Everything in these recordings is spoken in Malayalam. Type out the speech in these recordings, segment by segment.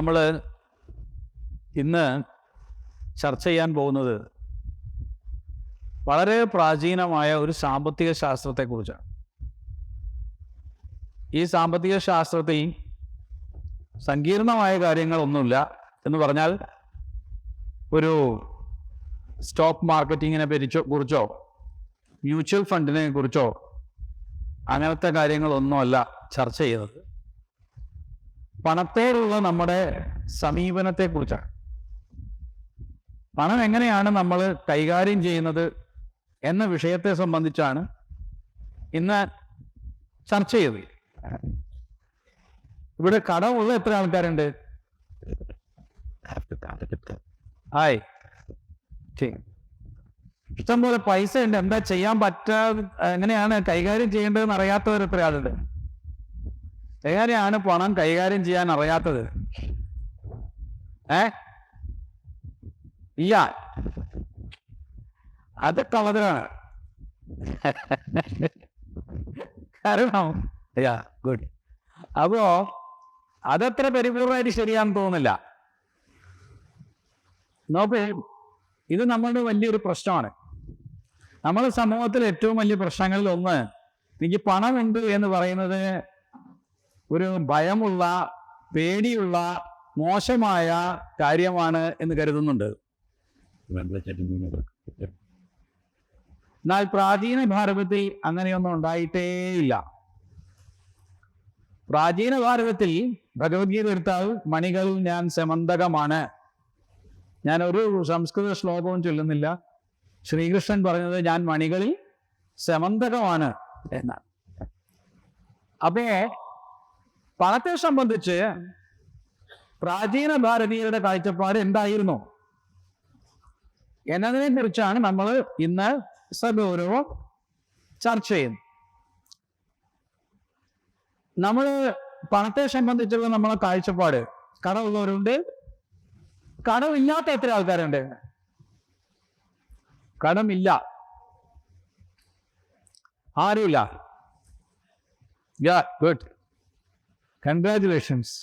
നമ്മൾ ഇന്ന് ചർച്ച ചെയ്യാൻ പോകുന്നത് വളരെ പ്രാചീനമായ ഒരു സാമ്പത്തിക ശാസ്ത്രത്തെക്കുറിച്ചാണ്. ഈ സാമ്പത്തിക ശാസ്ത്രത്തിൽ സങ്കീർണമായ കാര്യങ്ങളൊന്നുമില്ല എന്ന് പറഞ്ഞാൽ ഒരു സ്റ്റോക്ക് മാർക്കറ്റിങ്ങിനെ കുറിച്ചോ മ്യൂച്വൽ ഫണ്ടിനെ കുറിച്ചോ അങ്ങനത്തെ കാര്യങ്ങളൊന്നുമല്ല ചർച്ച ചെയ്യുന്നത്. പണത്തോടുള്ള നമ്മുടെ സമീപനത്തെക്കുറിച്ചാണ്. പണം എങ്ങനെയാണ് നമ്മൾ കൈകാര്യം ചെയ്യുന്നത് എന്ന വിഷയത്തെ സംബന്ധിച്ചാണ് ഇന്ന് ചർച്ച ചെയ്തത്. ഇവിടെ കടമുള്ള എത്ര ആൾക്കാരുണ്ട്? ഹായ്. ഇഷ്ടംപോലെ പൈസ ഉണ്ട്, എന്താ ചെയ്യാൻ പറ്റാതെ, എങ്ങനെയാണ് കൈകാര്യം ചെയ്യേണ്ടതെന്ന് അറിയാത്തവർ എത്ര ആളുണ്ട്? എങ്ങനെയാണ് പണം കൈകാര്യം ചെയ്യാൻ അറിയാത്തത്? ഇല്ല, അത് കളതരാണ്. കാരണം ഗുഡ്. അപ്പോ അതത്ര പരിപൂർണമായിട്ട് ശരിയാണെന്ന് തോന്നുന്നില്ല. നോക്ക്, ഇത് നമ്മളുടെ വലിയൊരു പ്രശ്നമാണ്. നമ്മുടെ സമൂഹത്തിൽ ഏറ്റവും വലിയ പ്രശ്നങ്ങളിൽ ഒന്ന്, എനിക്ക് പണമുണ്ട് എന്ന് പറയുന്നത് ഒരു ഭയമുള്ള, പേടിയുള്ള, മോശമായ കാര്യമാണ് എന്ന് കരുതുന്നുണ്ട്. എന്നാൽ പ്രാചീന ഭാരതത്തിൽ അങ്ങനെയൊന്നും ഉണ്ടായിട്ടേയില്ല. പ്രാചീന ഭാരതത്തിൽ ഭഗവത്ഗീത എടുത്താൽ മണികൾ ഞാൻ സമന്തകമാണ്. ഞാൻ ഒരു സംസ്കൃത ശ്ലോകവും ചൊല്ലുന്നില്ല. ശ്രീകൃഷ്ണൻ പറഞ്ഞത് ഞാൻ മണികളിൽ സമന്തകമാണ് എന്നാണ്. അപ്പോ പണത്തെ സംബന്ധിച്ച് പ്രാചീന ഭാരതീയരുടെ കാഴ്ചപ്പാട് എന്തായിരുന്നു എന്നതിനെ കുറിച്ചാണ് നമ്മൾ ഇന്ന് സഗൗരവം ചർച്ച ചെയ്യുന്നത്. നമ്മൾ പണത്തെ സംബന്ധിച്ചുള്ള നമ്മളെ കാഴ്ചപ്പാട്, കടമുള്ളവരുണ്ട്, കടമില്ലാത്ത എത്ര ആൾക്കാരുണ്ട്? കടമില്ല, ആരുമില്ല. Good, congratulations.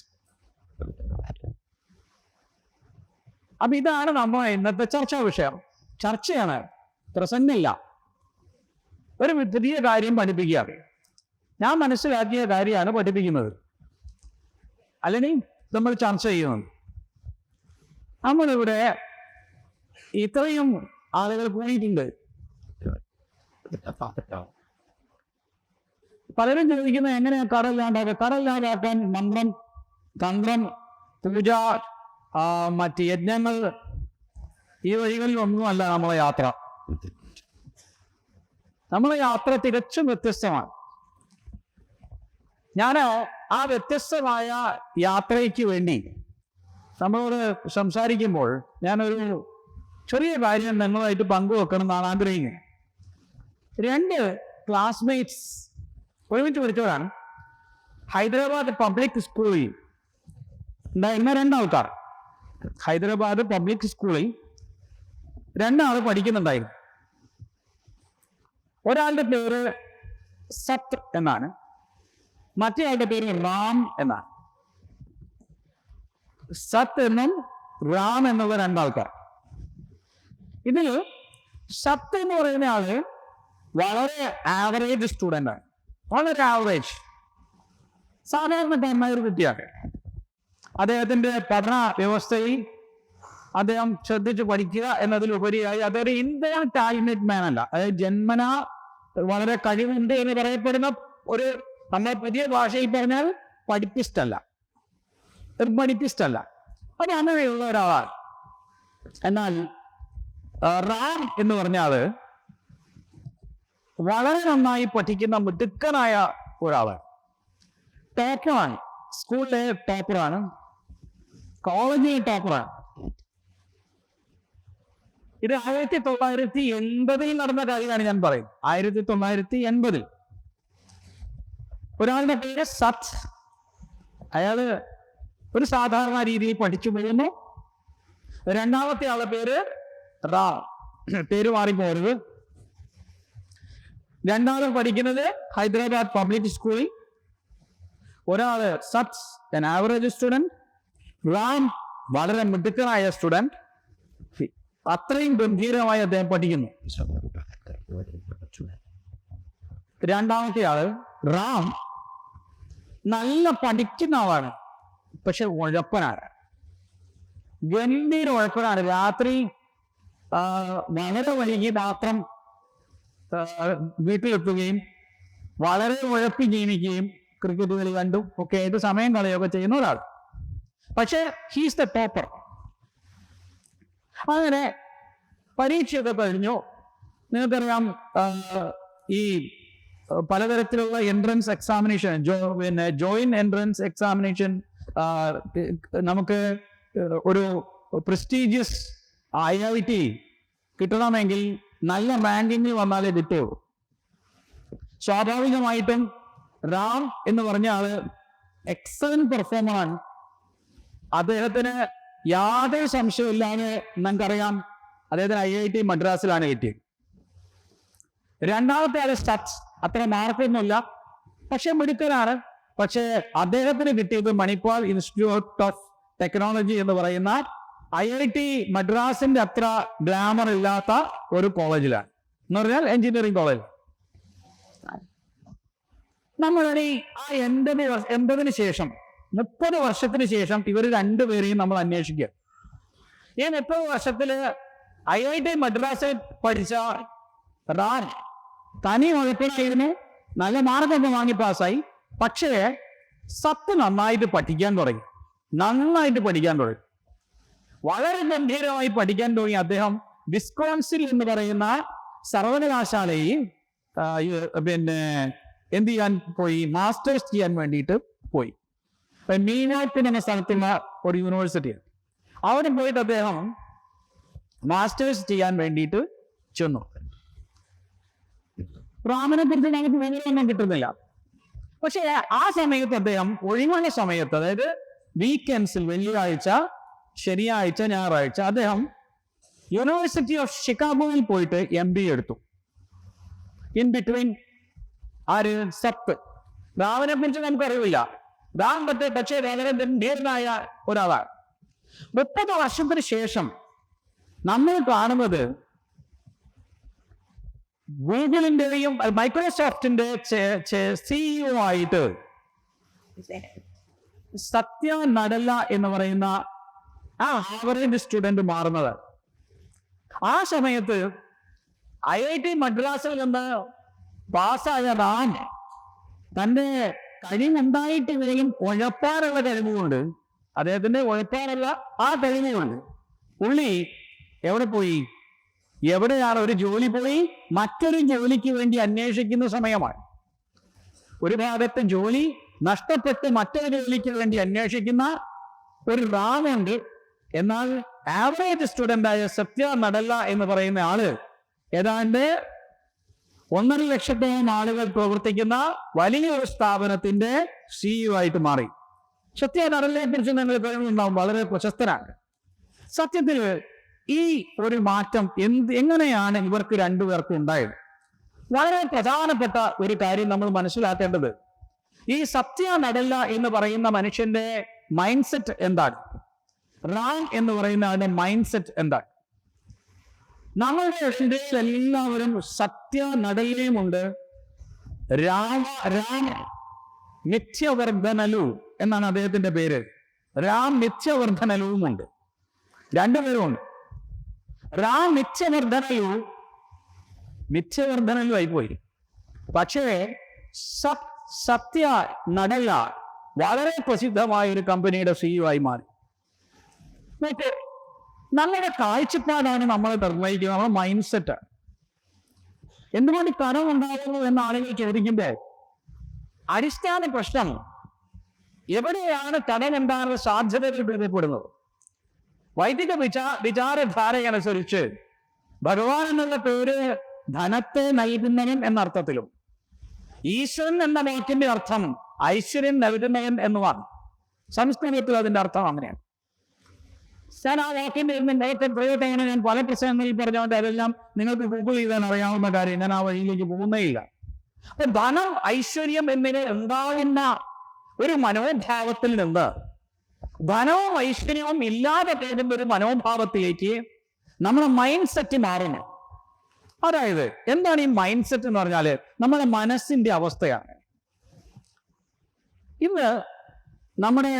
അപ്പൊ ഇതാണ് നമ്മൾ ഇന്നത്തെ ചർച്ചാ വിഷയം. ചർച്ചയാണ്, പ്രസംഗമില്ല. ഒരു പുതിയ കാര്യം പഠിപ്പിക്കുക. ഞാൻ മനസ്സിലാക്കിയ കാര്യമാണ് പഠിപ്പിക്കുന്നത്, അല്ലെങ്കിൽ നമ്മൾ ചർച്ച ചെയ്യുന്നത്. നമ്മളിവിടെ ഇത്രയും ആളുകൾ കൂടിയിട്ടുണ്ട്. പലരും ചോദിക്കുന്നത് എങ്ങനെയാ കടമില്ലാണ്ടാക്കുക? കടമില്ലാണ്ടാക്കാൻ മന്ത്രം, തന്ത്രം, പൂജ, മറ്റ് യജ്ഞങ്ങൾ, ഈ വഴികളിലൊന്നുമല്ല നമ്മളെ യാത്ര. നമ്മളെ യാത്ര തികച്ചും വ്യത്യസ്തമാണ്. ഞാൻ ആ വ്യത്യസ്തമായ യാത്രയ്ക്ക് വേണ്ടി നമ്മളോട് സംസാരിക്കുമ്പോൾ ഞാനൊരു ചെറിയ കാര്യം നിങ്ങളുമായിട്ട് പങ്കുവെക്കണം എന്നാണ് ആഗ്രഹിക്കുന്നത്. 2 ക്ലാസ്മേറ്റ്സ് ഒരുമിച്ച് പഠിച്ചവരാണ്. ഹൈദരാബാദ് പബ്ലിക് സ്കൂളിൽ ഉണ്ടായിരുന്ന 2 ആൾക്കാർ. ഹൈദരാബാദ് പബ്ലിക് സ്കൂളിൽ 2 ആൾ പഠിക്കുന്നുണ്ടായിരുന്നു. ഒരാളുടെ പേര് സത്ത് എന്നാണ്, മറ്റേ ആളുടെ പേര് റാം എന്നാണ്. സത്ത് എന്നും റാം എന്നുള്ള 2 ആൾക്കാർ. ഇതിൽ സത്ത് എന്ന് പറയുന്ന ആള് വളരെ ആവറേജ് സ്റ്റുഡൻ്റ് ആണ്. വളരെ ആവറേജ്, സാധാരണക്കാരനായ ഒരു കുട്ടിയാണ്. അദ്ദേഹത്തിന്റെ പഠന വ്യവസ്ഥയിൽ അദ്ദേഹം ശ്രദ്ധിച്ച് പഠിക്കുക എന്നതിലുപരിയായി അതൊരു ഇന്ത്യൻ ടാലന്റഡ് മാൻ അല്ല. അതായത് ജന്മന വളരെ കഴിവുണ്ട് എന്ന് പറയപ്പെടുന്ന ഒരു, നമ്മുടെ പുതിയ ഭാഷയിൽ പറഞ്ഞാൽ പഠിപ്പിസ്റ്റ് അല്ല, അത് അങ്ങനെയുള്ള ഒരാളാണ്. എന്നാൽ റാം എന്ന് പറഞ്ഞാല് വളരെ നന്നായി പഠിക്കുന്ന മിടുക്കനായ ഒരാളാണ്. ടോപ്പറാണ്, സ്കൂളിലെ ടോപ്പറാണ്, കോളേജിലെ ടോപ്പറാണ്. ഇത് 1980 നടന്ന കാര്യമാണ് ഞാൻ പറയുന്നത്. 1980 ഒരാളുടെ പേര് സത്ത്. അയാള് ഒരു സാധാരണ രീതിയിൽ പഠിച്ചു പോയിരുന്നു. 2ാമത്തെ ആളുടെ പേര് റാം. പേര് മാറിപ്പോരുത്. 2 പഠിക്കുന്നത് ഹൈദരാബാദ് പബ്ലിക് സ്കൂളിൽ. ഒരാള് such, an average student. Ram വളരെ മിടുക്കനായ സ്റ്റുഡന്റ്, അത്രയും ഗംഭീരമായി അദ്ദേഹം പഠിക്കുന്നു. രണ്ടാമത്തെ ആള് റാം നല്ല പഠിക്കുന്ന ആളാണ്, പക്ഷെ ഉഴപ്പനാണ്, ഗംഭീര ഉഴപ്പനാണ്. രാത്രി വളരെ വൈകി മാത്രം വീട്ടിലെത്തുകയും വളരെ ഉഴപ്പി ജീവിക്കുകയും ക്രിക്കറ്റ് കളി കണ്ടും ഒക്കെ ആയിട്ട് സമയം കളയുകയൊക്കെ ചെയ്യുന്ന ഒരാൾ. പക്ഷെ ഹീസ് ദ ടോപ്പർ. അങ്ങനെ പരീക്ഷയൊക്കെ കഴിഞ്ഞു. നിങ്ങൾക്കറിയാം, ഈ പലതരത്തിലുള്ള entrance examination, joint entrance examination, നമുക്ക് ഒരു പ്രസ്റ്റീജിയസ് IIT കിട്ടണമെങ്കിൽ നല്ല റാങ്കിങ്ങിൽ വന്നാലേ കിട്ടുള്ളൂ. സ്വാഭാവികമായിട്ടും റാം എന്ന് പറഞ്ഞ ആള് എക്സലന്റ് പെർഫോമറാണ്. അദ്ദേഹത്തിന് യാതൊരു സംശയമില്ലാതെ നമുക്കറിയാം അദ്ദേഹത്തിന് IIT മദ്രാസിലാണ് കിട്ടിയത്. രണ്ടാമത്തെ ആള് സ്റ്റച്ച്, അത്ര മാർക്കൊന്നുമില്ല, പക്ഷെ മിടുക്കനാണ്. പക്ഷേ അദ്ദേഹത്തിന് കിട്ടിയത് മണിപ്പാൽ ഇൻസ്റ്റിറ്റ്യൂട്ട് ഓഫ് ടെക്നോളജി എന്ന് പറയുന്ന IIT മദ്രാസിന്റെ അത്ര ഗ്ലാമർ ഇല്ലാത്ത ഒരു കോളേജിലാണ്, എന്ന് പറഞ്ഞാൽ എഞ്ചിനീയറിംഗ് കോളേജ്. നമ്മളുടെ ആ 80 ശേഷം 30 വർഷത്തിന് ശേഷം ഇവർ രണ്ടുപേരെയും നമ്മൾ അന്വേഷിക്കുക. ഈ 30 വർഷത്തില് IIT മദ്രാസിൽ പഠിച്ച റാം തനി ഉഴപ്പിനായിരുന്നു, നല്ല മാർക്കൊക്കെ വാങ്ങി പാസ്സായി. പക്ഷേ സത്ത് നന്നായിട്ട് പഠിക്കാൻ തുടങ്ങി, വളരെ ഗംഭീരമായി പഠിക്കാൻ തുടങ്ങി. അദ്ദേഹം വിസ്കോൺസിൻ എന്ന് പറയുന്ന സർവകലാശാലയിൽ എന്ത് ചെയ്യാൻ പോയി, മാസ്റ്റേഴ്സ് ചെയ്യാൻ വേണ്ടിയിട്ട് പോയി. മീനാറ്റ് എന്ന സ്ഥലത്തുള്ള ഒരു യൂണിവേഴ്സിറ്റി, അവിടെ പോയിട്ട് അദ്ദേഹം മാസ്റ്റേഴ്സ് ചെയ്യാൻ വേണ്ടിയിട്ട് ചെന്നു. റാമിനെ കുറിച്ച് ഞങ്ങൾക്ക് വിവരമൊന്നും കിട്ടുന്നില്ല. പക്ഷെ ആ സമയത്ത് അദ്ദേഹം ഒഴിവായ സമയത്ത്, അതായത് വീക്കെൻഡ്സിൽ, വെള്ളിയാഴ്ച, ശനിയാഴ്ച, ഞായറാഴ്ച അദ്ദേഹം യൂണിവേഴ്സിറ്റി ഓഫ് ഷിക്കാഗോയിൽ പോയിട്ട് MBA എടുത്തു. ഇൻ ബിറ്റ്വീൻ ആര്, സത്ത്. റാമിനെ കുറിച്ച് നമുക്കറിയില്ല. റാം പക്ഷേ വളരെ ഗംഭീരനായ ഒരാളാണ്. 30 വർഷത്തിന് ശേഷം നമ്മൾ കാണുന്നത് ഗൂഗിളിന്റെയും മൈക്രോസോഫ്റ്റിന്റെ CEO ആയിട്ട് സത്യ നടല്ല എന്ന് പറയുന്ന ആ ആവറേജ് സ്റ്റുഡന്റ് മാറുന്നത്. ആ സമയത്ത് IIT മദ്രാസിൽ നിന്ന് പാസ്സായ റാം തന്റെ കഴിവുണ്ടായിട്ട് വരെയും ഉഴപ്പാറുള്ള കഴിവുകൊണ്ട്, അദ്ദേഹത്തിന്റെ ഉഴപ്പാറുള്ള ആ കഴിവുകൊണ്ട് പുള്ളി എവിടെ പോയി, എവിടെയാണ് ഒരു ജോലി പോയി, മറ്റൊരു ജോലിക്ക് വേണ്ടി അന്വേഷിക്കുന്ന സമയമാണ്. ഒരു ഭാഗത്ത് ജോലി നഷ്ടപ്പെട്ട് മറ്റൊരു ജോലിക്ക് വേണ്ടി അന്വേഷിക്കുന്ന ഒരു റാമുണ്ട്. എന്നാൽ ആവറേജ് സ്റ്റുഡൻ്റായ സത്യ നടല്ല എന്ന് പറയുന്ന ആള് ഏതാണ്ട് 1.5 ലക്ഷത്തോളം ആളുകൾ പ്രവർത്തിക്കുന്ന വലിയൊരു സ്ഥാപനത്തിന്റെ CEO ആയിട്ട് മാറി. സത്യ നടലിനെ കുറിച്ച് നിങ്ങൾ പറയുന്നുണ്ടാവും, വളരെ പ്രശസ്തനാണ്. സത്യത്തിൽ ഈ ഒരു മാറ്റം എങ്ങനെയാണ് ഇവർക്ക് രണ്ടുപേർക്കും ഉണ്ടായത്? വളരെ പ്രധാനപ്പെട്ട ഒരു കാര്യം നമ്മൾ മനസ്സിലാക്കേണ്ടത്, ഈ സത്യ നടല്ല എന്ന് പറയുന്ന മനുഷ്യന്റെ മൈൻഡ് സെറ്റ് എന്താണ്, റാം എന്ന് പറയുന്ന ആളുടെ മൈൻഡ് സെറ്റ് എന്താണ്? നമ്മളുടെ ഇന്ത്യയിൽ എല്ലാവരും സത്യ നടലയുമുണ്ട്, രാമ നിത്യവർദ്ധനലു എന്നാണ് അദ്ദേഹത്തിന്റെ പേര്. രാം നിത്യവർദ്ധനലുവുമുണ്ട്, രണ്ടുപേരുമുണ്ട്. റാം നിത്യവർദ്ധനലു ആയിപ്പോയി. പക്ഷേ സത്യ നടല്ല വളരെ പ്രസിദ്ധമായ ഒരു കമ്പനിയുടെ CEO ആയി മാറി. നമ്മുടെ കാഴ്ചപ്പാടാണ് നമ്മളെ നിർണ്ണയിക്കുന്നത്, നമ്മുടെ മൈൻഡ് സെറ്റാണ്. എന്തുകൊണ്ട് കടം ഉണ്ടാകുന്നു എന്ന ആളുകൾ ചോദിക്കുമ്പോൾ അടിസ്ഥാന പ്രശ്നം എവിടെയാണ് കടം ഉണ്ടാകുന്ന സാധ്യതകൾ ബന്ധപ്പെടുന്നത്? വൈദിക വിചാരധാരയനുസരിച്ച് ഭഗവാൻ എന്നുള്ള പേര് ധനത്തെ നൽകുന്നവൻ എന്ന അർത്ഥത്തിലും ഈശ്വരൻ എന്ന വാക്കിന്റെ അർത്ഥം ഐശ്വര്യൻ നൽകുന്നവൻ എന്നുമാണ്. സംസ്കൃതത്തിൽ അതിന്റെ അർത്ഥം അങ്ങനെയാണ്. ഞാൻ ആ വാക്കിന്റെ നേരത്തെ പ്രയോഗം ഞാൻ പല പ്രശ്നങ്ങളിൽ പറഞ്ഞുകൊണ്ട് അതെല്ലാം നിങ്ങൾക്ക് ഗൂഗിൾ ചെയ്താൽ അറിയാവുന്ന കാര്യം, ഞാൻ ആ വഴിയിലേക്ക് പോകുന്നേയില്ല. അപ്പൊ ധനം, ഐശ്വര്യം എന്നിവ ഉണ്ടാകുന്ന ഒരു മനോഭാവത്തിൽ നിന്ന് ധനവും ഐശ്വര്യവും ഇല്ലാതെ പോകുന്ന ഒരു മനോഭാവത്തിലേക്ക് നമ്മുടെ മൈൻഡ് സെറ്റ് മാറുന്നു. അതായത് എന്താണ് ഈ മൈൻഡ് സെറ്റ് എന്ന് പറഞ്ഞാല് നമ്മുടെ മനസ്സിന്റെ അവസ്ഥയാണ്. ഇന്ന് നമ്മുടെ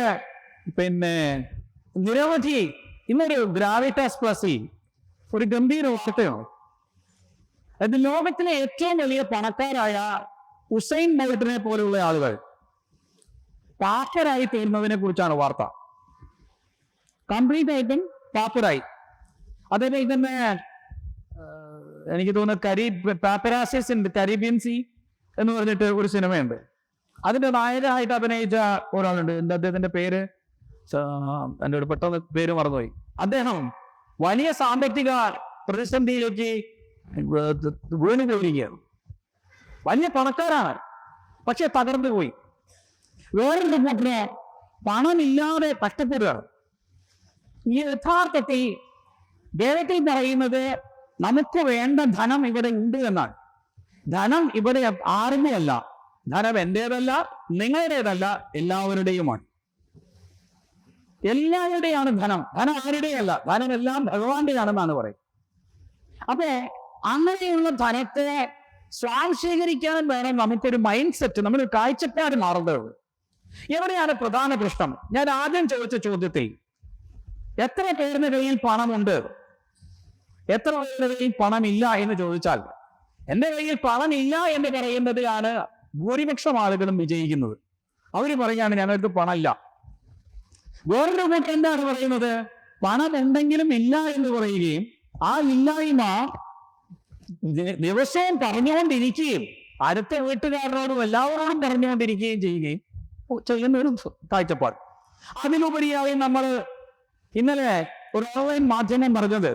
നിരവധി ഇന്നൊരു ഗ്രാവിറ്റാസ് പ്ലസിൽ ഒരു ഗംഭീര വാർത്തയാണ്. അത് ലോകത്തിലെ ഏറ്റവും വലിയ പണക്കാരായ ഉസൈൻ ബോൾട്ടിനെ പോലെയുള്ള ആളുകൾ പാപ്പരായി തീരുന്നതിനെ കുറിച്ചാണ് വാർത്ത. കംപ്ലീറ്റ് ആയിട്ടും പാപ്പരായി. അതേപോലെ തന്നെ എനിക്ക് തോന്നുന്നു പാപ്പരാസിസ് ഉണ്ട്, കരീബിയൻ സീ എന്ന് പറഞ്ഞിട്ട് ഒരു സിനിമയുണ്ട്. അതിന്റെ നായകനായിട്ട് അഭിനയിച്ച ഒരാളുണ്ട്. അദ്ദേഹത്തിന്റെ പേര് എൻ്റെ ഒരു പെട്ടെന്ന് പേര് മറന്നുപോയി. അദ്ദേഹം വലിയ സാമ്പത്തിക പ്രതിസന്ധിയിലേക്ക് വീണ് പോയിരിക്കുകയാണ്. വലിയ പണക്കാരാണ്, പക്ഷെ തകർന്നു പോയി. വേറൊരു കൂട്ടിന് പണമില്ലാതെ കഷ്ടപ്പെടുകയാണ്. ഈ യഥാർത്ഥത്തിൽ ദൈവത്തിൽ പറയുന്നത് നമുക്ക് വേണ്ട ധനം ഇവിടെ ഉണ്ട് എന്നാണ്. ധനം ഇവിടെ ആരുടെയല്ല, ധനം എന്റേതല്ല, നിങ്ങളുടേതല്ല, എല്ലാവരുടെയുമാണ്. എല്ലാവരുടെയാണ് ധനം. ധനം ആരുടെയല്ല, ധനം എല്ലാം ഭഗവാന്റെയാണെന്നാണ് പറയുന്നത്. അപ്പൊ അങ്ങനെയുള്ള ധനത്തെ സ്വാംശീകരിക്കാൻ വേണം നമുക്കൊരു മൈൻഡ് സെറ്റ്, നമ്മളൊരു കാഴ്ചപ്പാട് മാറുന്നത്. എവിടെയാണ് പ്രധാന പ്രശ്നം? ഞാൻ ആദ്യം ചോദിച്ച ചോദ്യത്തിൽ എത്ര പേരുടെ കയ്യിൽ പണമുണ്ട്, എത്ര പേരുടെ കയ്യിൽ പണമില്ല എന്ന് ചോദിച്ചാൽ എൻ്റെ കയ്യിൽ പണമില്ല എന്ന് പറയുന്നതിലാണ് ഭൂരിപക്ഷം ആളുകളും വിജയിക്കുന്നത്. അവർ പറയാണ് ഞങ്ങൾക്ക് പണമില്ല. വേറൊരു കൂട്ടം എന്താണ് പറയുന്നത്? പണം എന്തെങ്കിലും ഇല്ല എന്ന് പറയുകയും ആ ഇല്ലായ്മ ദിവസവും പറഞ്ഞുകൊണ്ടിരിക്കുകയും അടുത്ത വീട്ടുകാരോടും എല്ലാവരോടും പറഞ്ഞുകൊണ്ടിരിക്കുകയും ചെയ്യുന്ന ഒരു കാഴ്ചപ്പാട്. അതിലുപരിയായി നമ്മൾ ഇന്നലെ ഒരു ഓൺലൈൻ മാധ്യമം പറഞ്ഞത്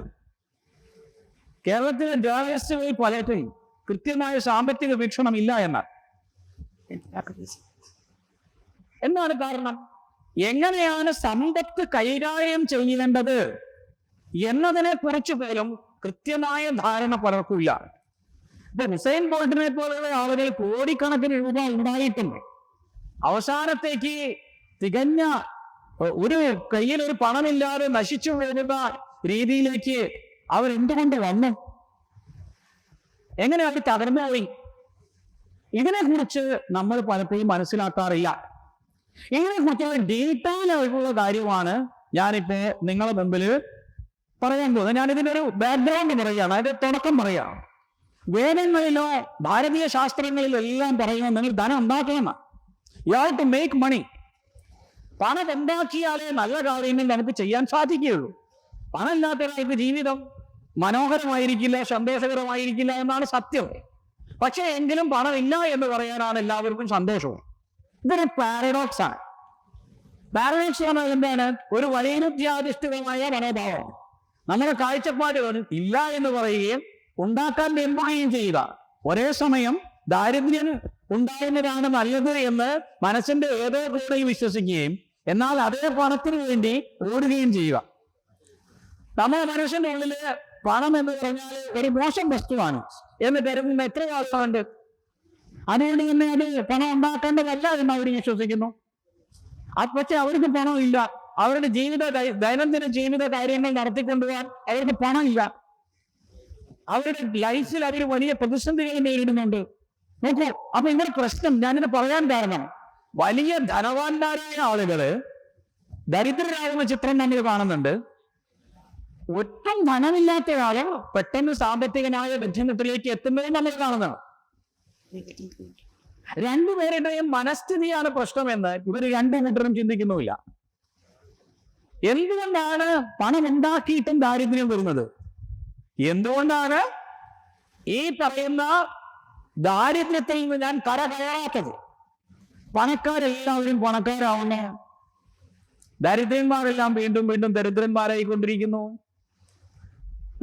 കേരളത്തിലെ ജേർണലിസ്റ്റുകളിൽ പലർക്കും കൃത്യമായ സാമ്പത്തിക വീക്ഷണം ഇല്ല എന്നാണ്. എന്താണ് കാരണം? എങ്ങനെയാണ് സമ്പത്ത് കൈകാര്യം ചെയ്യേണ്ടത് എന്നതിനെ കുറിച്ച് പോലും കൃത്യമായ ധാരണ പലർക്കില്ല. ഇപ്പൊ ഹുസൈൻ ബോൾട്ടിനെ പോലുള്ള ആളുകൾ കോടിക്കണക്കിന് രൂപ ഉണ്ടായിട്ടുണ്ട്. അവസാനത്തേക്ക് തികഞ്ഞ ഒരു കയ്യിൽ ഒരു പണമില്ലാതെ നശിച്ചു വരുന്ന രീതിയിലേക്ക് അവരെന്തുകൊണ്ട് വന്നു? എങ്ങനെ അവർ തകർന്നുപോയി? ഇതിനെ കുറിച്ച് നമ്മൾ പലപ്പോഴും മനസ്സിലാക്കാറില്ല. ഇതിനെക്കുറിച്ച് ഡീറ്റെയിൽ ആയിട്ടുള്ള കാര്യമാണ് ഞാനിപ്പോ നിങ്ങളുടെ മുമ്പിൽ പറയാൻ പോകുന്നത്. ഞാനിതിൻ്റെ ഒരു ബാക്ക്ഗ്രൗണ്ട് പറയുകയാണ്, അതിന്റെ തുടക്കം പറയുകയാണ്. വേദങ്ങളിലോ ഭാരതീയ ശാസ്ത്രങ്ങളിലോ എല്ലാം പറയുന്നത് നിങ്ങൾ ധനം ഉണ്ടാക്കണം. You have to make money. പണം ഉണ്ടാക്കിയാലേ നല്ല കാര്യങ്ങൾ നമുക്ക് ചെയ്യാൻ സാധിക്കുകയുള്ളൂ. പണം ഇല്ലാത്ത ജീവിതം മനോഹരമായിരിക്കില്ല, സന്ദേശകരമായിരിക്കില്ല എന്നാണ് സത്യം. പക്ഷെ എങ്കിലും പണമില്ല എന്ന് പറയാനാണ് എല്ലാവർക്കും സന്തോഷവും. ഇതൊരു പാരഡോക്സ് ആണ്. പാരഡോക്സ് ആണ് എന്താണ്? ഒരു വൈരുദ്ധ്യാധിഷ്ഠിതമായ മനോഭാവം. നമ്മുടെ കാഴ്ചപ്പാട് ഇല്ല എന്ന് പറയുകയും ഉണ്ടാക്കാൻ വെമ്പുകയും ചെയ്യുക. ഒരേ സമയം ദാരിദ്ര്യം ഉണ്ടാകുന്നതാണ് നല്ലത് എന്ന് മനസ്സിന്റെ ഏതോ കൂടെയും വിശ്വസിക്കുകയും എന്നാൽ അതേ പണത്തിന് വേണ്ടി ഓടുകയും ചെയ്യുക. നമ്മുടെ മനുഷ്യന്റെ ഉള്ളില് പണം എന്ന് പറഞ്ഞാൽ ഒരു മോശം വസ്തുവാണ് എന്ന് കരുതുന്ന എത്ര ആൾക്കാരുണ്ട്. അതുകൊണ്ട് തന്നെ അത് പണം ഉണ്ടാക്കേണ്ടതല്ല എന്ന് അവർ വിശ്വസിക്കുന്നു. പക്ഷെ അവർക്ക് പണമില്ല. അവരുടെ ദൈനംദിന ജീവിത കാര്യങ്ങൾ നടത്തിക്കൊണ്ടുപോകാൻ അവർക്ക് പണമില്ല. അവരുടെ ലൈഫിൽ അവർ വലിയ പ്രതിസന്ധികൾ നേരിടുന്നുണ്ട്. നോക്കൂ, അപ്പൊ ഇങ്ങനെ പ്രശ്നം ഞാനിത് പറയാൻ കാരണം വലിയ ധനവാന്മാരായ ആളുകള് ദരിദ്രരാകുന്ന ചിത്രം നമ്മൾ കാണുന്നുണ്ട്. ഒട്ടും ധനമില്ലാത്ത ആള് പെട്ടെന്ന് സാമ്പത്തികനായ ബന്ധത്തിലേക്ക് എത്തുന്നത് നമ്മൾ കാണുന്നതാണ്. രണ്ടുപേരുടെയും മനസ്ഥിതിയാണ് പ്രശ്നമെന്ന് ഇവർ രണ്ടു കൂട്ടരും ചിന്തിക്കുന്നുമില്ല. എന്തുകൊണ്ടാണ് പണം ഉണ്ടാക്കിയിട്ടും ദാരിദ്ര്യം വരുന്നത്? എന്തുകൊണ്ടാണ് ഈ പറയുന്ന ദാരിദ്ര്യത്തിൽ നിന്ന് ഞാൻ കരകയറാത്തത്? പണക്കാരെല്ലാവരും പണക്കാരാവുന്ന, ദരിദ്രന്മാരെല്ലാം വീണ്ടും വീണ്ടും ദരിദ്രന്മാരായിക്കൊണ്ടിരിക്കുന്നു.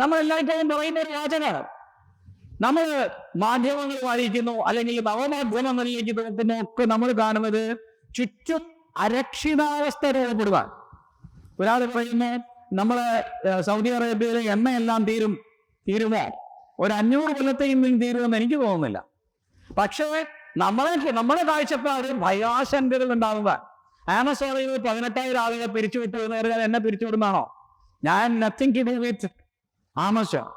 നമ്മളെല്ലാവരും പറയുന്ന ഒരു വാചകമാണ്. നമ്മൾ മാധ്യമങ്ങൾ വായിക്കുന്നു, അല്ലെങ്കിൽ നവമാധ്യമങ്ങളിലേക്ക് നോക്കുന്നു, ഒക്കെ നമ്മൾ കാണുന്നത് ചുറ്റും അരക്ഷിതാവസ്ഥ രൂപപ്പെടുക. ഒരാൾ പറയുന്നു നമ്മളെ സൗദി അറേബ്യയിലെ എണ്ണയെല്ലാം തീരുമോ? ഒരു 500 കൊല്ലത്തെയും തീരുമെന്ന് എനിക്ക് തോന്നുന്നില്ല. പക്ഷേ നമ്മുടെ കാഴ്ചപ്പാട് ഭയാശങ്കകൾ ഉണ്ടാവുക. ആമസോണിൽ 18,000 ആളുകളെ പിരിച്ചുവിട്ടു എന്ന് പറഞ്ഞാൽ എന്നെ പിരിച്ചുവിടുന്നാണോ? ഞാൻ nothing to do with Amazon.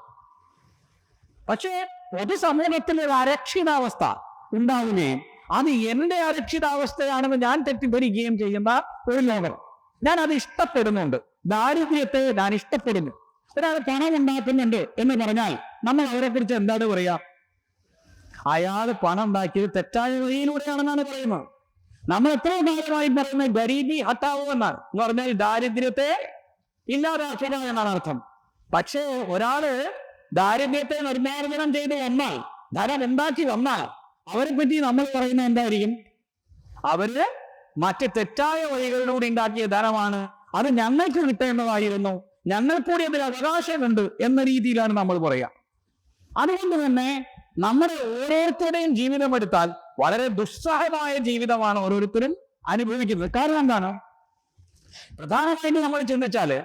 പക്ഷേ പൊതുസമൂഹത്തിൽ ഒരു അരക്ഷിതാവസ്ഥ ഉണ്ടാവുകയും അത് എന്റെ അരക്ഷിതാവസ്ഥയാണെന്ന് ഞാൻ തെറ്റിദ്ധരിക്കുകയും ചെയ്യുന്ന ഒരു ലോകം. ഞാൻ അത് ഇഷ്ടപ്പെടുന്നുണ്ട്. ദാരിദ്ര്യത്തെ ഞാൻ ഇഷ്ടപ്പെടുന്നു. ഒരാൾ പണം ഉണ്ടാക്കുന്നുണ്ട് എന്ന് പറഞ്ഞാൽ നമ്മൾ അവരെ കുറിച്ച് എന്താണ് പറയുക? അയാൾ പണം ഉണ്ടാക്കിയത് തെറ്റായ വഴിയിലൂടെയാണെന്നാണ് പറയുന്നത്. നമ്മൾ എത്ര കാലമായി പറയുന്നത് ഗരീബി ഹട്ടാവോ എന്നാണ്. എന്ന് പറഞ്ഞാൽ ദാരിദ്ര്യത്തെ ഇല്ലാതാക്കുക എന്നാണ് അർത്ഥം. പക്ഷേ ഒരാള് ദാരിദ്ര്യത്തെ നിർമ്മാർജ്ജനം ചെയ്ത് വന്നാൽ, ധനം ഉണ്ടാക്കി വന്നാൽ, അവരെ പറ്റി നമ്മൾ പറയുന്നത് എന്തായിരിക്കും? അവര് മറ്റ് തെറ്റായ വഴികളിലൂടെ ഉണ്ടാക്കിയ ധനമാണ്, അത് ഞങ്ങൾക്ക് കിട്ടേണ്ടതായിരുന്നു, ഞങ്ങൾക്കൂടി അതിൽ അവകാശമുണ്ട് എന്ന രീതിയിലാണ് നമ്മൾ പറയുക. അതുകൊണ്ട് തന്നെ നമ്മുടെ ഓരോരുത്തരുടെയും ജീവിതം എടുത്താൽ വളരെ ദുസ്സഹമായ ജീവിതമാണ് ഓരോരുത്തരും അനുഭവിക്കുന്നത്. കാരണം എന്താണ്? പ്രധാനമായിട്ട് നമ്മൾ ചിന്തിച്ചാല്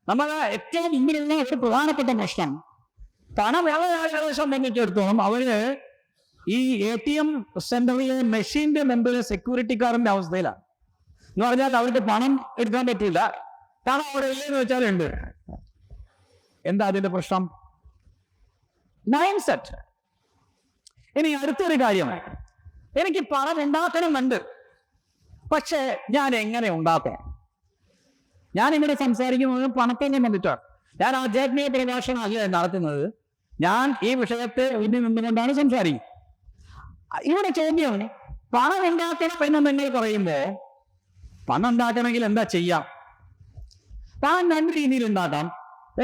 നമ്മൾ ഏറ്റവും മുമ്പിലുള്ള ഒരു പ്രധാനപ്പെട്ട പ്രശ്നം, പണവ്യവഹാരങ്ങളെ സംബന്ധിച്ചിടത്തോളം അവര് ഈ ATM സെന്ററിലെ മെഷീന്റെ മുമ്പിൽ സെക്യൂരിറ്റിക്കാരന്റെ അവസ്ഥയിലാണ്. എന്ന് പറഞ്ഞാൽ അവർക്ക് പണം എടുക്കാൻ പറ്റില്ല. കാരണം അവിടെ ഇല്ലെന്ന് വെച്ചാൽ ഉണ്ട്. എന്താ അതിന്റെ പ്രശ്നം? Mind set. ഇനി അടുത്തൊരു കാര്യം, എനിക്ക് പണം ഉണ്ടാക്കണമെന്നുണ്ട്, പക്ഷെ ഞാൻ എങ്ങനെ ഉണ്ടാക്കാം? ഞാൻ ഇവിടെ സംസാരിക്കുന്നത് പണത്തിനെ വേണ്ടിയിട്ടാണ്. ഞാൻ ആധ്യാത്മിക പ്രഭാഷണം അല്ല നടത്തുന്നത്. ഞാൻ ഈ വിഷയത്തെ ഇതിൽ നിന്നുകൊണ്ടാണ് സംസാരിക്കുന്നത്. ഇവിടെ ചോദ്യം, പണം ഉണ്ടാക്കണം എന്ന് നിങ്ങൾ പറയുമ്പോ പണം ഉണ്ടാക്കണമെങ്കിൽ എന്താ ചെയ്യാം? പണം രണ്ട് രീതിയിൽ ഉണ്ടാക്കാം.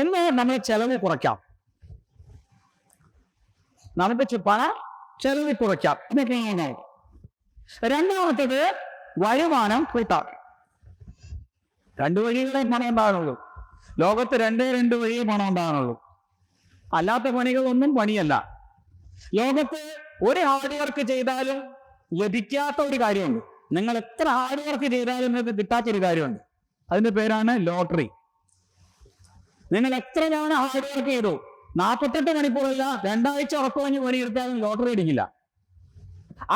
എന്ന് നമ്മൾ ചെലവ് കുറയ്ക്കാം. നമുക്ക് പണം ചെലവ് കുറയ്ക്കാം. രണ്ടാമത്തത് വരുമാനം കൂട്ടാം. രണ്ടു വഴികളെ പണം ഉണ്ടാകുന്നുള്ളൂ. ലോകത്ത് രണ്ട് വഴിയെ പണം ഉണ്ടാകുന്നുള്ളൂ. അല്ലാത്ത പണികളൊന്നും പണിയല്ല. ലോകത്ത് ഒരു ഹാർഡ് വർക്ക് ചെയ്താലും ലഭിക്കാത്ത ഒരു കാര്യമുണ്ട്. നിങ്ങൾ എത്ര ഹാർഡ് വർക്ക് ചെയ്താലും നിങ്ങൾക്ക് കിട്ടാത്തൊരു കാര്യമുണ്ട്. അതിന്റെ പേരാണ് ലോട്ടറി. നിങ്ങൾ എത്ര തവണ ഹാർഡ് വർക്ക് ചെയ്തു, 48 മണിക്കൂറല്ല 2 ആഴ്ച ഉറക്കമഞ്ഞ് പണിയെടുത്താലും ലോട്ടറി അടിക്കില്ല.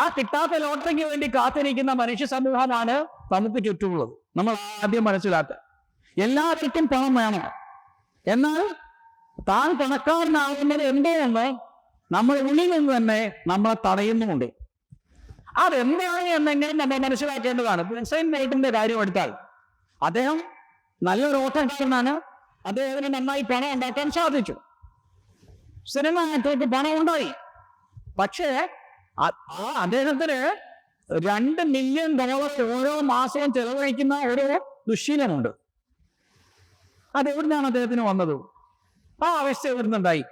ആ കിട്ടാത്ത ലോട്ടറിക്ക് വേണ്ടി കാത്തിരിക്കുന്ന മനുഷ്യ സമൂഹമാണ് നമുക്ക് ചുറ്റുമുള്ളത്. നമ്മൾ ആദ്യം മനസ്സിലാക്കുക. എല്ലാവർക്കും പണം വേണം. എന്നാൽ താൻ പണക്കാരനാകുന്നത് എന്തെന്ന് നമ്മൾ ഉള്ളിൽ നിന്ന് തന്നെ നമ്മളെ തടയുന്നുമുണ്ട്. അതെന്താണ് എന്നെങ്കിലും നമ്മൾ മനസ്സിലാക്കേണ്ടതാണ്. ഉസൈൻ ബോൾട്ടിന്റെ കാര്യം എടുത്താൽ, അദ്ദേഹം നല്ലൊരു ഓട്ടക്കാരനാണ്. അദ്ദേഹത്തിന് നന്നായി പണം ഉണ്ടാക്കാൻ സാധിച്ചു. സിനിമ ആയിട്ട് പണം ഉണ്ടായി. പക്ഷേ അദ്ദേഹത്തിന് $2 മില്യൺ ഓരോ മാസവും ചെലവഴിക്കുന്ന ഒരു ദുശ്ശീലമുണ്ട്. അതെവിടുന്നാണ് അദ്ദേഹത്തിന് വന്നത്? ആ അവസ്ഥ എവിടുന്നുണ്ടായി?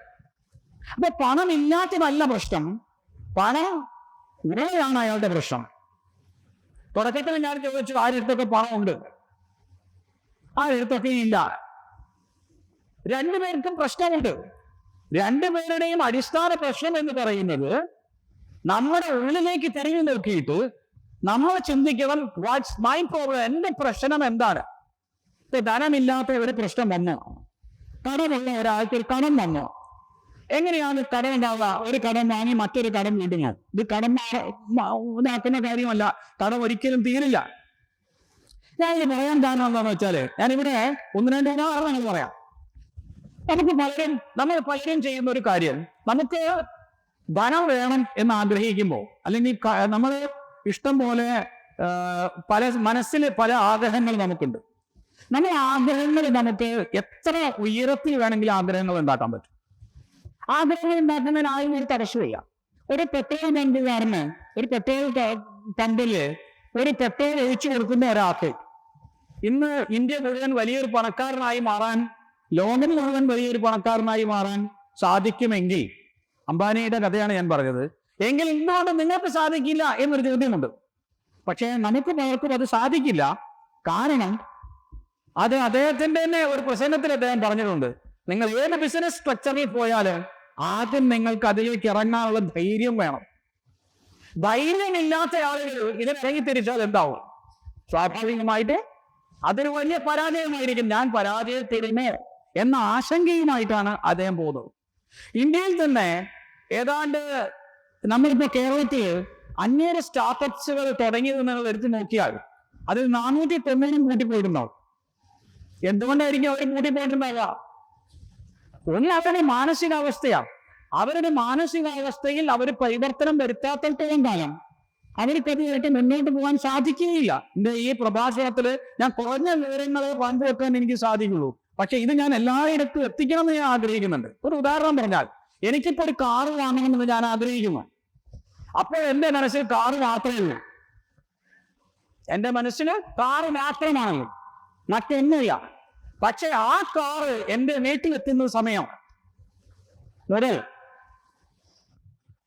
അപ്പൊ പണമില്ലാത്തതല്ല പ്രശ്നം, പണം ഉള്ളതാണ് അയാളുടെ പ്രശ്നം. തുടക്കത്തിൽ ഞാൻ ചോദിച്ചു, ആരെടുത്തൊക്കെ പണമുണ്ട്? ആരെടുത്തൊക്കെ ഇല്ല. രണ്ടുപേർക്കും പ്രശ്നമുണ്ട്. രണ്ടുപേരുടെയും അടിസ്ഥാന പ്രശ്നം എന്ന് പറയുന്നത്, നമ്മുടെ ഉള്ളിലേക്ക് തിരിഞ്ഞു നോക്കിയിട്ട് നമ്മൾ ചിന്തിക്കണം, വാട്ട്സ് മൈ പ്രോബ്ലം? എന്റെ പ്രശ്നം എന്താണ്? ധനമില്ലാത്ത ഒരു പ്രശ്നം വന്നോ? കടമുള്ള ഒരാൾക്ക് ഒരു കടം വന്നോ? എങ്ങനെയാണ് കടം ഉണ്ടാവുക? ഒരു കടം വാങ്ങി മറ്റൊരു കടം വീട്ടുക. ഇത് കടം ഇതാക്കുന്ന കാര്യമല്ല. കടം ഒരിക്കലും തീരില്ല. ഞാൻ ഇത് പറയാൻ കാരണം എന്താണെന്ന് വെച്ചാല്, ഞാനിവിടെ 1-2 ഉദാഹരണങ്ങൾ പറയാം. നമ്മൾ പലരും ചെയ്യുന്ന ഒരു കാര്യം, നമുക്ക് ധനം വേണം എന്ന് ആഗ്രഹിക്കുമ്പോൾ, അല്ലെങ്കിൽ നമ്മൾ ഇഷ്ടം പോലെ മനസ്സിൽ പല ആഗ്രഹങ്ങൾ നമുക്കുണ്ട്. നമ്മൾ ആഗ്രഹങ്ങൾ നമുക്ക് എത്ര ഉയരത്തിൽ വേണമെങ്കിലും ആഗ്രഹങ്ങൾ ഉണ്ടാക്കാൻ പറ്റും. ആഗ്രഹങ്ങൾ ഉണ്ടാക്കുന്നതിനായി ഒരു തടസ്സമില്ല. ഒരു പ്രത്യേക ബാങ്കുകാരന് ഒരു പ്രത്യേക പമ്പില് ഒരു പ്രത്യേക ഒഴിച്ചു കൊടുക്കുന്ന ഒരാൾക്ക് ഇന്ന് ഇന്ത്യ മുഴുവൻ വലിയൊരു പണക്കാരനായി മാറാൻ, ലോകം മുഴുവൻ വലിയൊരു പണക്കാരനായി മാറാൻ സാധിക്കുമെങ്കിൽ, അംബാനിയുടെ കഥയാണ് ഞാൻ പറഞ്ഞത്, എങ്കിൽ എന്തുകൊണ്ട് നിങ്ങൾക്ക് സാധിക്കില്ല എന്നൊരു ചോദ്യമുണ്ട്. പക്ഷേ നമുക്ക് പലർക്കും അത് സാധിക്കില്ല. കാരണം അത് അദ്ദേഹത്തിന്റെ തന്നെ ഒരു പ്രസംഗത്തിൽ അദ്ദേഹം പറഞ്ഞിട്ടുണ്ട്. നിങ്ങൾ ഏത് ബിസിനസ് സ്ട്രക്ചറിൽ പോയാലും ആദ്യം നിങ്ങൾക്ക് അതിലേക്ക് ഇറങ്ങാനുള്ള ധൈര്യം വേണം. ധൈര്യമില്ലാത്ത ആളുകൾ ഇതിനിറങ്ങി തിരിച്ചാൽ എന്താവും? സ്വാഭാവികമായിട്ട് അതൊരു വലിയ പരാജയമായിരിക്കും. ഞാൻ പരാജയത്തിരുമേ എന്ന ആശങ്കയുമായിട്ടാണ് അദ്ദേഹം പോകുന്നത്. ഇന്ത്യയിൽ തന്നെ ഏതാണ്ട് നമ്മളിപ്പോ കേരളത്തിൽ അന്വേഷണ സ്റ്റാർട്ടപ്സുകൾ തുടങ്ങിയത് നിങ്ങൾ എടുത്തു നോക്കിയാൽ അതിൽ 490 കൂട്ടിപ്പോയിട്ടുണ്ടാവും. എന്തുകൊണ്ടായിരിക്കും അവർ കൂട്ടിപ്പോയിട്ടുണ്ടാവുക? ഒന്ന് അവരുടെ മാനസികാവസ്ഥയാണ്. അവരുടെ മാനസികാവസ്ഥയിൽ അവർ പരിവർത്തനം വരുത്താത്തോളം കാലം അവർക്കതിനായിട്ട് മുന്നോട്ട് പോകാൻ സാധിക്കുകയില്ല. എന്റെ ഈ പ്രഭാഷണത്തിൽ ഞാൻ കുറഞ്ഞ വിവരങ്ങളെ പങ്കുവെക്കാൻ എനിക്ക് സാധിക്കുള്ളൂ. പക്ഷെ ഇത് ഞാൻ എല്ലായിടത്തും എത്തിക്കണമെന്ന് ഞാൻ ആഗ്രഹിക്കുന്നുണ്ട്. ഒരു ഉദാഹരണം പറഞ്ഞാൽ, എനിക്കിപ്പോ ഒരു കാറ് വാങ്ങണമെന്ന് ഞാൻ ആഗ്രഹിക്കുന്നു. അപ്പോൾ എന്റെ മനസ്സിൽ കാറ് മാത്രമേ ഉള്ളൂ. എന്റെ മനസ്സിന് കാറ് മാത്രമാണല്ലോ, മറ്റൊന്നുമില്ല. പക്ഷെ ആ കാറ് എന്റെ വീട്ടിലെത്തുന്ന സമയം ഒരു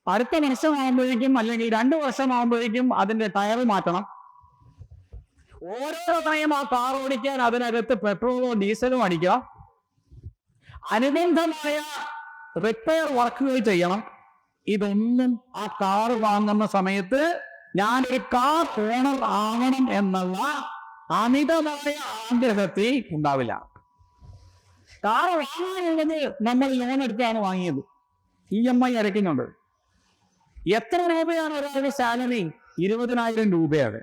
അടുത്ത വർഷമാകുമ്പോഴേക്കും അല്ലെങ്കിൽ 2 വർഷമാകുമ്പോഴേക്കും അതിന്റെ ടയർ മാറ്റണം. ഓരോ സമയം ആ കാർ ഓടിക്കാൻ അതിനകത്ത് പെട്രോളോ ഡീസലോ അടിക്കുക, അനുബന്ധമായ റിപ്പയർ വർക്കുകൾ ചെയ്യണം. ഇതൊന്നും ആ കാർ വാങ്ങുന്ന സമയത്ത് ഞാനൊരു കാർ ഓണർ ആവണം എന്നുള്ള അമിതമായ ആഗ്രഹത്തിൽ ഉണ്ടാവില്ല. കാർ വാങ്ങാനുള്ളത് നമ്മൾ ലോൺ എടുത്താണ് വാങ്ങിയത്, EMI അടയ്ക്കുന്നുണ്ട്. എത്ര രൂപയാണ് ഒരാളുടെ സാലറി? 20,000 രൂപയാണ്.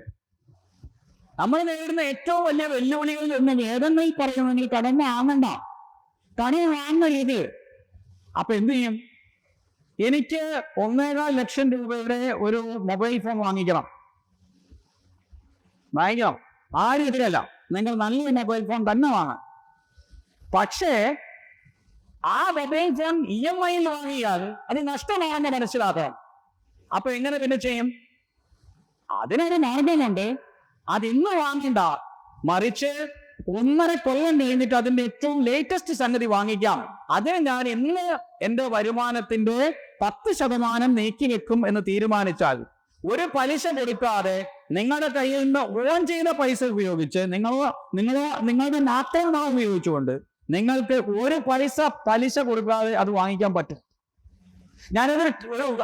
നമ്മൾ നേരിടുന്ന ഏറ്റവും വലിയ വെല്ലുവിളികളിൽ ഒന്ന് ഏതെങ്കിലും പറയുമെങ്കിൽ കടം വാങ്ങണ്ട, കടം വാങ്ങരുത്. അപ്പൊ എന്ത് ചെയ്യും? എനിക്ക് 1.25 ലക്ഷം രൂപയുടെ ഒരു മൊബൈൽ ഫോൺ വാങ്ങിക്കണം. ആരും എതിരല്ല, നിങ്ങൾ നല്ല മൊബൈൽ ഫോൺ തന്നെ വാങ്ങാം. പക്ഷേ ആ മൊബൈൽ ഫോൺ EMI വാങ്ങിയാൽ അത് നഷ്ടമാണെന്ന് മനസ്സിലാക്കാം. അപ്പൊ എങ്ങനെ പിന്നെ ചെയ്യും? അതിനൊരു മാർഗമുണ്ട്. അതിന്ന് വാങ്ങണ്ട, മറിച്ച് 1.5 കൊല്ലം കഴിഞ്ഞിട്ട് അതിന്റെ ഏറ്റവും ലേറ്റസ്റ്റ് സംഗതി വാങ്ങിക്കാം. അതിന് ഞാൻ ഇന്ന് എന്റെ വരുമാനത്തിന്റെ 10% നീക്കി വെക്കും എന്ന് തീരുമാനിച്ചാൽ, ഒരു പലിശ കൊടുക്കാതെ നിങ്ങളുടെ കയ്യിൽ നിന്ന് ഓൺ ചെയ്ത പൈസ ഉപയോഗിച്ച് നിങ്ങളുടെ മാത്രം ഉപയോഗിച്ചുകൊണ്ട് നിങ്ങൾക്ക് ഒരു പലിശ കൊടുക്കാതെ അത് വാങ്ങിക്കാൻ പറ്റും.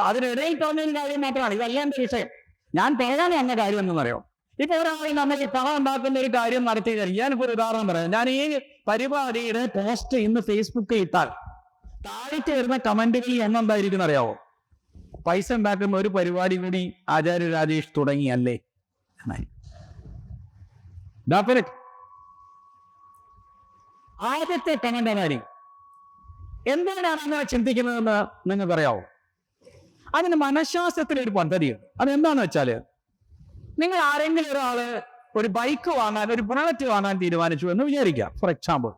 അതിനിടയിൽ തോന്നിയൊരു കാര്യം മാത്രമാണ്, ഇതെല്ലാം എന്റെ വിഷയം. ഞാൻ പറയാൻ വന്ന കാര്യം എന്നറിയോ? ഇപ്പൊ ഒരാളെ നമുക്ക് പണം ഉണ്ടാക്കുന്ന ഒരു കാര്യം നടത്തി തരും. ഞാനിപ്പോ ഒരു ഉദാഹരണം പറയാം. ഞാൻ ഈ പരിപാടിയുടെ പോസ്റ്റ് ഇന്ന് ഫേസ്ബുക്കിൽ ഇട്ടാൽ താഴെ വരുന്ന കമന്റുകളിൽ ഒന്നെന്തായിരിക്കും അറിയാവോ? പൈസ ഉണ്ടാക്കുന്ന ഒരു പരിപാടി കൂടി ആചാര്യ രാജേഷ് തുടങ്ങിയല്ലേ എന്നായി. ആദ്യത്തെ കമന്റ് കാര്യം എന്താണ് അങ്ങനെ ചിന്തിക്കുന്നതെന്ന് നിങ്ങൾക്ക് അറിയാവോ? അതിന് മനഃശാസ്ത്രത്തിലൊരു പദ്ധതിയുണ്ട്. അതെന്താന്ന് വെച്ചാല്, നിങ്ങൾ ആരെങ്കിലും ഒരാള് ഒരു ബൈക്ക് വാങ്ങാൻ, ഒരു ബുള്ളറ്റ് വാങ്ങാൻ തീരുമാനിച്ചു എന്ന് വിചാരിക്കാം. ഫോർ എക്സാമ്പിൾ,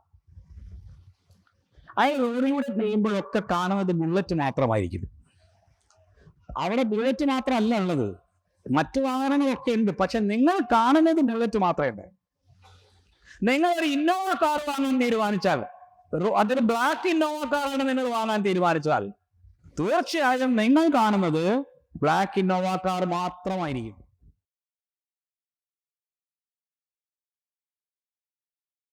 അയാൾ റോഡിലൂടെ ചെയ്യുമ്പോഴൊക്കെ കാണുന്നത് ബുള്ളറ്റ് മാത്രമായിരിക്കും. അവിടെ ബുള്ളറ്റ് മാത്രമല്ല ഉള്ളത്, മറ്റു വാഹനങ്ങളൊക്കെ ഉണ്ട്. പക്ഷെ നിങ്ങൾ കാണുന്നത് ബുള്ളറ്റ് മാത്രമേ. നിങ്ങൾ ഒരു ഇന്നോവ കാർ വാങ്ങാൻ തീരുമാനിച്ചാൽ, അതൊരു ബ്ലാക്ക് ഇന്നോവ കാറാണ് നിങ്ങൾ വാങ്ങാൻ തീരുമാനിച്ചാൽ, തീർച്ചയായും നിങ്ങൾ കാണുന്നത് ബ്ലാക്ക് ഇന്നോവ കാർ മാത്രമായിരിക്കും.